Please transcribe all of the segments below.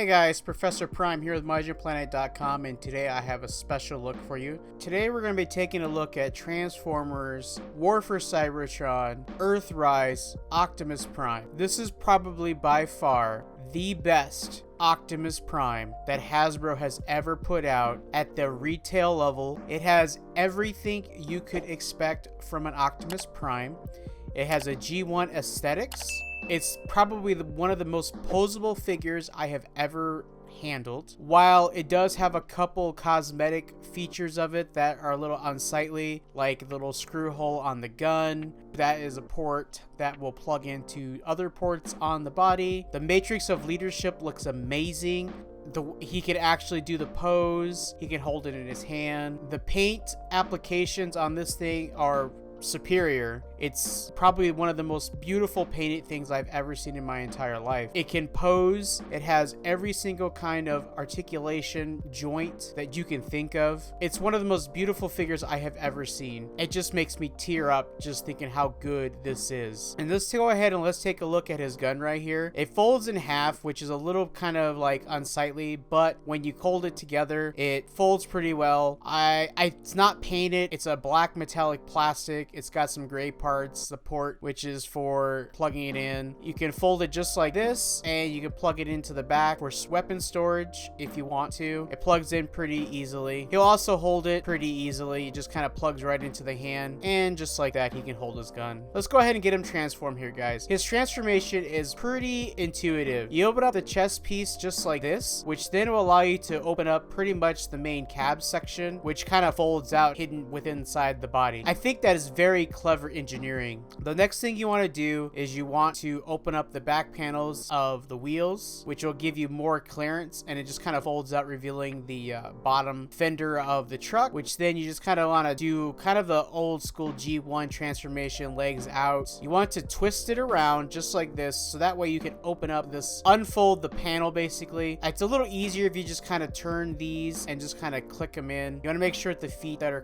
Hey guys, Professor Prime here with MajinPlanet.com, and today I have a special look for you. Today we're going to be taking a look at Transformers, War for Cybertron, Earthrise Optimus Prime. This is probably by far the best Optimus Prime that Hasbro has ever put out at the retail level. It has everything you could expect from an Optimus Prime. It has a G1 aesthetics. It's probably one of the most posable figures I have ever handled. While it does have a couple cosmetic features of it that are a little unsightly, like the little screw hole on the gun, that is a port that will plug into other ports on the body. The Matrix of Leadership looks amazing. He can actually do the pose. He can hold it in his hand. The paint applications on this thing are superior. It's probably one of the most beautiful painted things I've ever seen in my entire life. It can pose. It has every single kind of articulation joint that you can think of. It's one of the most beautiful figures I have ever seen. It just makes me tear up just thinking how good this is. And let's go ahead and let's take a look at his gun right here. It folds in half, which is a little kind of like unsightly, but when you hold it together, it folds pretty well. It's not painted. It's a black metallic plastic. It's got some gray parts. The port, which is for plugging it in. You can fold it just like this, and you can plug it into the back for weapon storage if you want to. It plugs in pretty easily. He'll also hold it pretty easily. It just kind of plugs right into the hand, and just like that, he can hold his gun. Let's go ahead and get him transformed here, guys. His transformation is pretty intuitive. You open up the chest piece just like this, which then will allow you to open up pretty much the main cab section, which kind of folds out hidden within inside the body. I think that is very clever engineering. The next thing you want to do is you want to open up the back panels of the wheels, which will give you more clearance, and it just kind of folds out, revealing the bottom fender of the truck, which then you just kind of want to do kind of the old school G1 transformation, legs out. You want to twist it around just like this, so that way you can open up this, unfold the panel basically. It's a little easier if you just kind of turn these and just kind of click them in. You want to make sure that the feet that are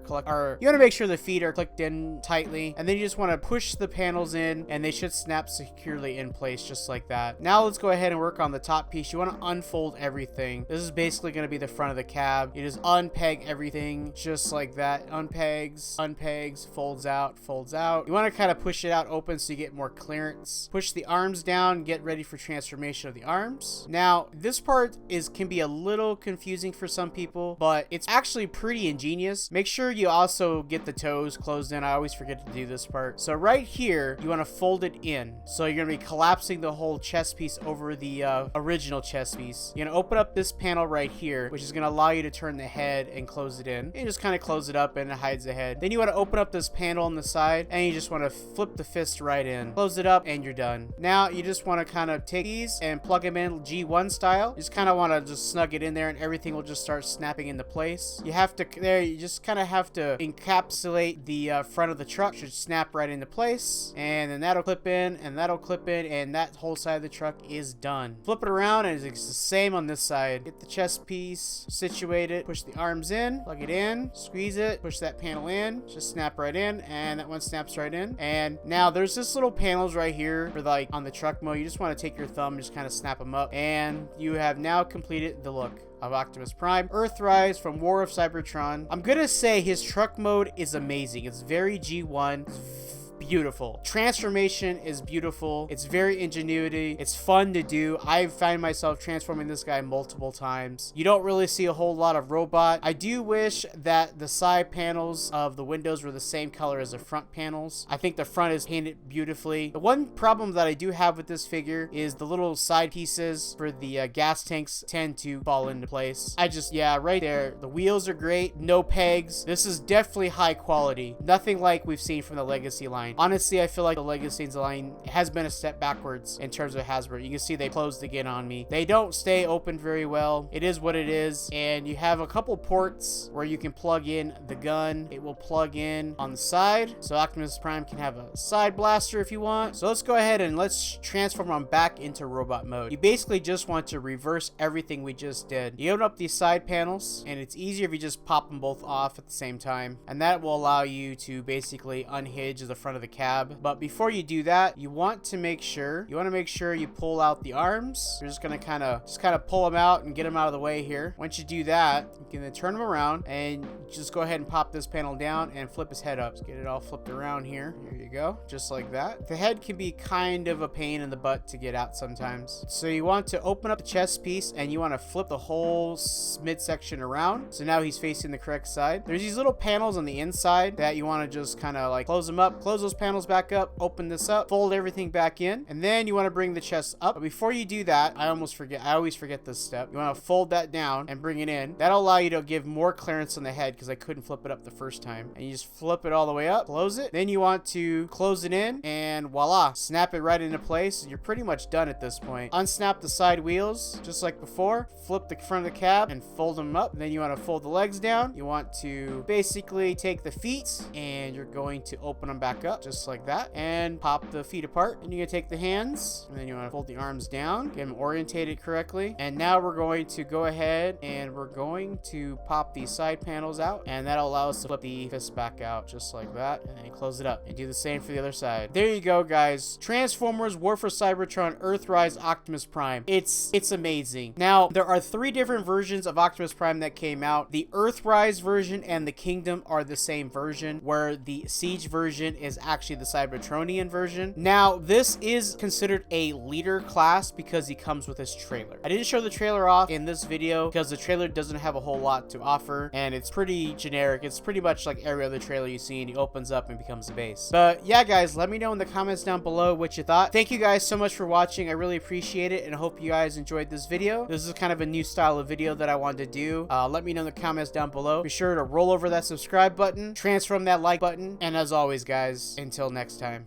clicked in tightly, and then you just want to push the panels in, and they should snap securely in place just like that. Now let's go ahead and work on the top piece. You want to unfold everything. This is basically going to be the front of the cab. You just unpeg everything just like that. Unpegs, folds out. You want to kind of push it out open so you get more clearance. Push the arms down, get ready for transformation of the arms. Now this part can be a little confusing for some people, but it's actually pretty ingenious. Make sure you also get the toes closed in. I always forget to do this part. So right here, you want to fold it in. So you're going to be collapsing the whole chest piece over the original chest piece. You're going to open up this panel right here, which is going to allow you to turn the head and close it in. And you just kind of close it up and it hides the head. Then you want to open up this panel on the side, and you just want to flip the fist right in. Close it up, and you're done. Now you just want to kind of take these and plug them in G1 style. You just kind of want to just snug it in there, and everything will just start snapping into place. You just kind of have to encapsulate the front of the truck. Should snap right into place, and then that'll clip in, and that'll clip in, and that whole side of the truck is done. Flip it around, and it's the same on this side. Get the chest piece situated, push the arms in, plug it in, squeeze it, push that panel in, just snap right in, and that one snaps right in. And now there's this little panels right here for like on the truck mode. You just want to take your thumb and just kind of snap them up, and you have now completed the look of Optimus Prime, Earthrise from War of Cybertron. I'm gonna say his truck mode is amazing. It's very G1. It's beautiful. Transformation is beautiful. It's very ingenuity. It's fun to do. I find myself transforming this guy multiple times. You don't really see a whole lot of robot. I do wish that the side panels of the windows were the same color as the front panels. I think the front is painted beautifully. The one problem that I do have with this figure is the little side pieces for the gas tanks tend to fall into place. Right there. The wheels are great. No pegs. This is definitely high quality. Nothing like we've seen from the Legacy line. Honestly, I feel like the Legacy line has been a step backwards in terms of Hasbro. You can see they closed again on me. They don't stay open very well. It is what it is. And you have a couple ports where you can plug in the gun. It will plug in on the side. So Optimus Prime can have a side blaster if you want. So let's go ahead and let's transform him back into robot mode. You basically just want to reverse everything we just did. You open up these side panels, and it's easier if you just pop them both off at the same time. And that will allow you to basically unhinge the front of the the cab. But before you do that, you want to make sure you pull out the arms. You're just gonna kind of pull them out and get them out of the way here. Once you do that, you can then turn them around and just go ahead and pop this panel down and flip his head up. Just get it all flipped around here. There you go, just like that. The head can be kind of a pain in the butt to get out sometimes. So you want to open up the chest piece and you want to flip the whole midsection around. So now he's facing the correct side. There's these little panels on the inside that you want to just kind of like close them up, close those panels back up, open this up, fold everything back in, and then you want to bring the chest up. But before you do that, I always forget this step. You want to fold that down and bring it in. That'll allow you to give more clearance on the head because I couldn't flip it up the first time. And you just flip it all the way up, close it. Then you want to close it in and voila, snap it right into place. You're pretty much done at this point. Unsnap the side wheels just like before, flip the front of the cab and fold them up. And then you want to fold the legs down. You want to basically take the feet and you're going to open them back up just like that and pop the feet apart. And you're going to take the hands and then you want to fold the arms down, get them orientated correctly. And now we're going to go ahead and we're going to pop these side panels out, and that'll allow us to flip the fist back out just like that, and then close it up and do the same for the other side. There you go, guys. Transformers War for Cybertron Earthrise Optimus Prime. It's amazing. Now there are 3 different versions of Optimus Prime that came out. The Earthrise version and the Kingdom are the same version, where the Siege version is actually the Cybertronian version. Now this is considered a leader class because he comes with his trailer. I didn't show the trailer off in this video because the trailer doesn't have a whole lot to offer and it's pretty generic. It's pretty much like every other trailer you see, and he opens up and becomes a base. But yeah, guys, let me know in the comments down below what you thought. Thank you guys so much for watching. I really appreciate it and I hope you guys enjoyed this video. This is kind of a new style of video that I wanted to do. Let me know in the comments down below. Be sure to roll over that subscribe button, transform that like button, and as always, guys, until next time.